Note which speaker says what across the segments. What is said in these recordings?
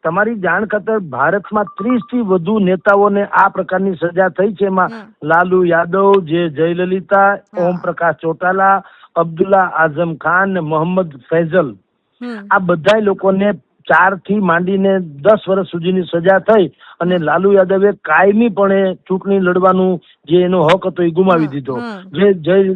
Speaker 1: તમારી જાણ ખાતર ભારતમાં 30 થી વધુ નેતાઓને આ પ્રકારની સજા થઈ છે. એમાં લાલુ યાદવ, જયલલિતા, ઓમ પ્રકાશ ચોટાલા, અબ્દુલ્લા આઝમ ખાન ને મોહમ્મદ ફૈઝલ, આ બધા લોકોને 4 થી માંડીને 10 વર્ષ સુધીની સજા થઈ અને લાલુ યાદવે કાયમીપણે ચૂંટણી લડવાનું જે એનો હક હતો એ ગુમાવી દીધો.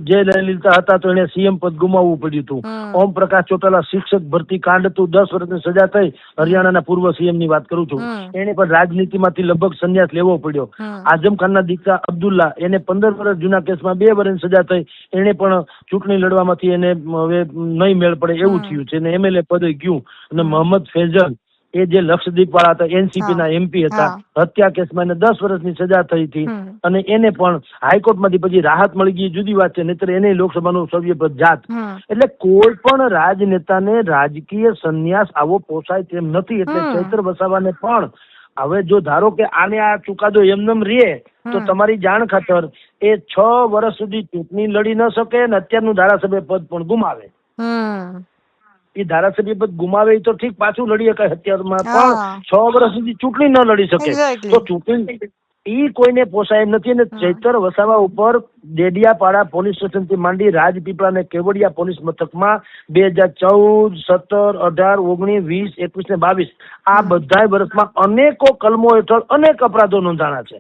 Speaker 1: જે લલિતા હતા તો એને સીએમ પદ ગુમાવવું પડ્યું હતું. ઓમ પ્રકાશ ચોટાલા શિક્ષક ભરતી કાંડ હતું, 10 વર્ષની સજા થઈ. હરિયાણાના પૂર્વ સીએમ ની વાત કરું છું. એને પણ રાજનીતિમાંથી લગભગ સંન્યાસ લેવો પડ્યો. આઝમ ખાનના દીકરા અબ્દુલ્લા, એને 15 વર્ષ જૂના કેસમાં 2 વર્ષની સજા થઈ. એને પણ ચૂંટણી લડવામાંથી એને હવે નહીં મેળ પડે એવું થયું છે ને એમએલએ પદે ગયું. અને મોહમ્મદ ફૈઝલ એ જે લક્ષદ્વીપ વાળા હતા, એનસીપી ના એમપી હતા, હત્યા કેસમાં એને 10 વર્ષની સજા થઈ હતી અને એને પણ હાઈકોર્ટમાંથી પછી રાહત મળી ગઈ, જુદી વાત છે. નહીતર એને લોકસભાનું સભ્ય પદ જાત. એટલે કોઈ પણ રાજનેતાને રાજકીય સંન્યાસ આવો પોસાય તેમ નથી. એટલે ચૈત્ર વસાવાને પણ હવે જો ધારો કે આને આ ચુકાદો એમનેમ રહે તો તમારી જાણ ખાતર એ 6 વર્ષ સુધી ચૂંટણી લડી ન શકે અને અત્યારનું ધારાસભ્ય પદ પણ ગુમાવે. એ ધારાસભ્ય પદ ગુમાવે તો ઠીક, પાછું લડી શકાય. અત્યારમાં પણ 6 વર્ષ સુધી ચૂંટણી ન લડી શકે તો ચૂંટણી ઈ કોઈને પોસાય એમ નથી. અને ચૈતર વસાવા ઉપર ડેડિયાપાડા પોલીસ સ્ટેશન થી માંડી રાજપીપળા અને કેવડિયા પોલીસ મથકમાં 2014, 17, 18, 19, 20, 21 ને 22 આ બધા વર્ષમાં અનેકો કલમો હેઠળ અનેક અપરાધો નોંધાણા છે.